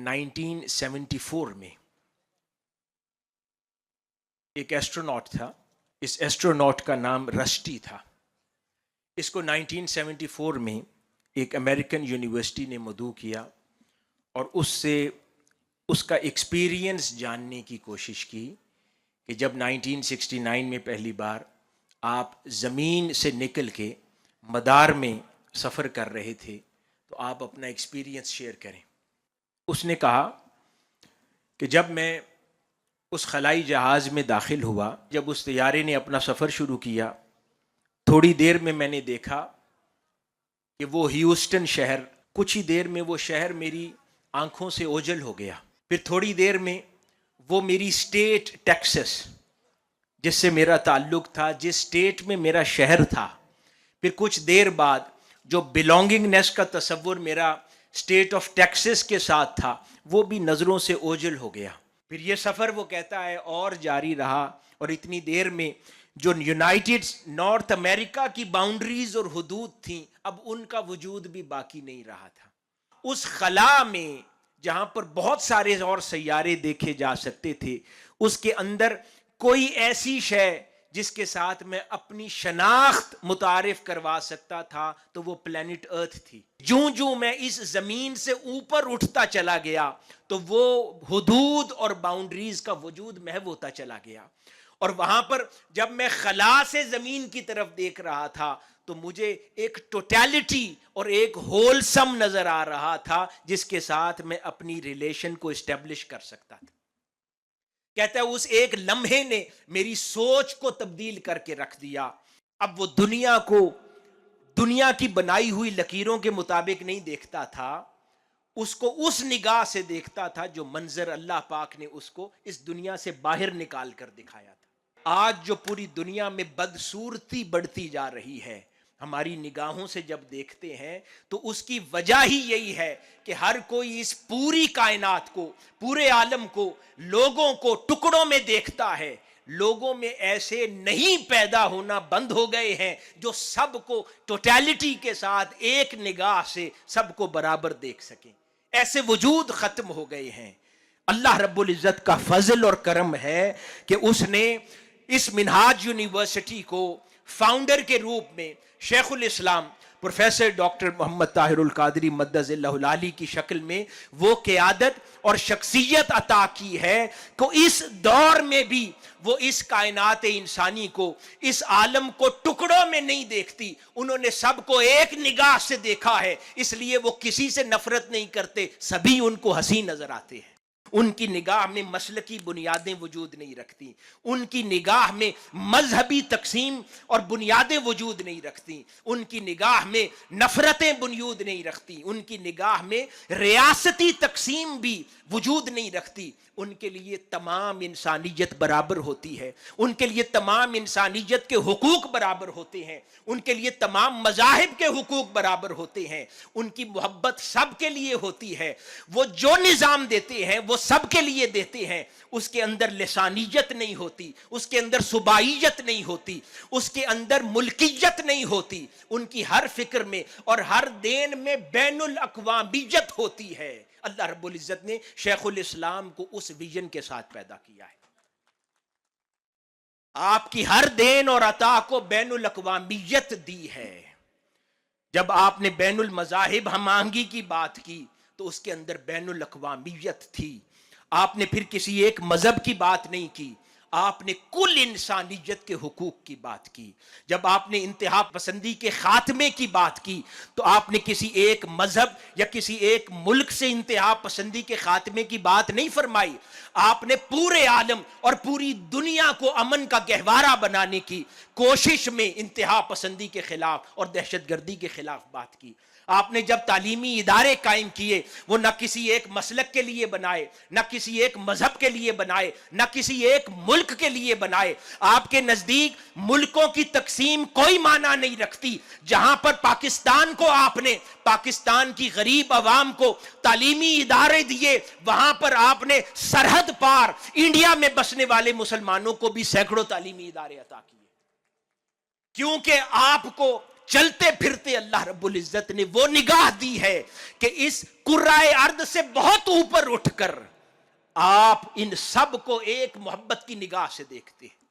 1974 میں ایک ایسٹروناٹ تھا. اس ایسٹروناٹ کا نام رسٹی تھا. اس کو 1974 میں ایک امریکن یونیورسٹی نے مدعو کیا اور اس سے اس کا ایکسپیرینس جاننے کی کوشش کی کہ جب 1969 میں پہلی بار آپ زمین سے نکل کے مدار میں سفر کر رہے تھے تو آپ اپنا ایکسپیرینس شیئر کریں. اس نے کہا کہ جب میں اس خلائی جہاز میں داخل ہوا، جب اس طیارے نے اپنا سفر شروع کیا، تھوڑی دیر میں نے دیکھا کہ وہ ہیوسٹن شہر، کچھ ہی دیر میں وہ شہر میری آنکھوں سے اوجھل ہو گیا. پھر تھوڑی دیر میں وہ میری اسٹیٹ ٹیکسس جس سے میرا تعلق تھا، جس اسٹیٹ میں میرا شہر تھا، پھر کچھ دیر بعد جو بلونگنگنیس کا تصور میرا اسٹیٹ آف ٹیکسس کے ساتھ تھا وہ بھی نظروں سے اوجھل ہو گیا. پھر یہ سفر وہ کہتا ہے اور جاری رہا، اور اتنی دیر میں جو یونائٹڈ نارتھ امریکہ کی باؤنڈریز اور حدود تھیں اب ان کا وجود بھی باقی نہیں رہا تھا. اس خلا میں جہاں پر بہت سارے اور سیارے دیکھے جا سکتے تھے، اس کے اندر کوئی ایسی شے جس کے ساتھ میں اپنی شناخت متعارف کروا سکتا تھا تو وہ پلینٹ ارتھ تھی. جوں میں اس زمین سے اوپر اٹھتا چلا گیا تو وہ حدود اور باؤنڈریز کا وجود محو ہوتا چلا گیا. اور وہاں پر جب میں خلا سے زمین کی طرف دیکھ رہا تھا تو مجھے ایک ٹوٹیلٹی اور ایک ہولسم نظر آ رہا تھا جس کے ساتھ میں اپنی ریلیشن کو اسٹیبلش کر سکتا تھا. کہتا ہے اس ایک لمحے نے میری سوچ کو تبدیل کر کے رکھ دیا. اب وہ دنیا کو دنیا کی بنائی ہوئی لکیروں کے مطابق نہیں دیکھتا تھا، اس کو اس نگاہ سے دیکھتا تھا جو منظر اللہ پاک نے اس کو اس دنیا سے باہر نکال کر دکھایا تھا. آج جو پوری دنیا میں بدصورتی بڑھتی جا رہی ہے، ہماری نگاہوں سے جب دیکھتے ہیں تو اس کی وجہ ہی یہی ہے کہ ہر کوئی اس پوری کائنات کو، پورے عالم کو، لوگوں کو ٹکڑوں میں دیکھتا ہے. لوگوں میں ایسے نہیں پیدا ہونا بند ہو گئے ہیں جو سب کو ٹوٹیلٹی کے ساتھ ایک نگاہ سے سب کو برابر دیکھ سکیں. ایسے وجود ختم ہو گئے ہیں. اللہ رب العزت کا فضل اور کرم ہے کہ اس نے اس منہاج یونیورسٹی کو فاؤنڈر کے روپ میں شیخ الاسلام پروفیسر ڈاکٹر محمد طاہر القادری مدظ اللہ العالی کی شکل میں وہ قیادت اور شخصیت عطا کی ہے کہ اس دور میں بھی وہ اس کائنات انسانی کو، اس عالم کو ٹکڑوں میں نہیں دیکھتی. انہوں نے سب کو ایک نگاہ سے دیکھا ہے، اس لیے وہ کسی سے نفرت نہیں کرتے، سبھی ان کو حسین نظر آتے ہیں. ان کی نگاہ میں مسلکی بنیادیں وجود نہیں رکھتی، ان کی نگاہ میں مذہبی تقسیم اور بنیادیں وجود نہیں رکھتی، ان کی نگاہ میں نفرتیں بنیاد نہیں رکھتی، ان کی نگاہ میں ریاستی تقسیم بھی وجود نہیں رکھتی. ان کے لیے تمام انسانیت برابر ہوتی ہے، ان کے لیے تمام انسانیت کے حقوق برابر ہوتے ہیں، ان کے لیے تمام مذاہب کے حقوق برابر ہوتے ہیں. ان کی محبت سب کے لیے ہوتی ہے. وہ جو نظام دیتے ہیں وہ سب کے لیے دیتے ہیں. اس کے اندر لسانیت نہیں ہوتی، اس کے اندر صوبائیت نہیں ہوتی، اس کے اندر ملکیت نہیں ہوتی. ان کی ہر فکر میں اور ہر دین میں بین الاقوامیت ہوتی ہے. اللہ رب العزت نے شیخ الاسلام کو اس ویژن کے ساتھ پیدا کیا ہے. آپ کی ہر دین اور عطا کو بین الاقوامیت دی ہے. جب آپ نے بین المذاہب ہم آہنگی کی بات کی تو اس کے اندر بین الاقوامیت تھی. آپ نے پھر کسی ایک مذہب کی بات نہیں کی، آپ نے کل انسانیت کے حقوق کی بات کی. جب آپ نے انتہا پسندی کے خاتمے کی بات کی تو آپ نے کسی ایک مذہب یا کسی ایک ملک سے انتہا پسندی کے خاتمے کی بات نہیں فرمائی. آپ نے پورے عالم اور پوری دنیا کو امن کا گہوارہ بنانے کی کوشش میں انتہا پسندی کے خلاف اور دہشت گردی کے خلاف بات کی. آپ نے جب تعلیمی ادارے قائم کیے وہ نہ کسی ایک مسلک کے لیے بنائے، نہ کسی ایک مذہب کے لیے بنائے، نہ کسی ایک ملک کے لیے بنائے. آپ کے نزدیک ملکوں کی تقسیم کوئی معنی نہیں رکھتی. جہاں پر پاکستان کو آپ نے، پاکستان کی غریب عوام کو تعلیمی ادارے دیے، وہاں پر آپ نے سرحد پار انڈیا میں بسنے والے مسلمانوں کو بھی سینکڑوں تعلیمی ادارے عطا کیے. کیونکہ آپ کو چلتے پھرتے اللہ رب العزت نے وہ نگاہ دی ہے کہ اس کرۂ ارض سے بہت اوپر اٹھ کر آپ ان سب کو ایک محبت کی نگاہ سے دیکھتے ہیں.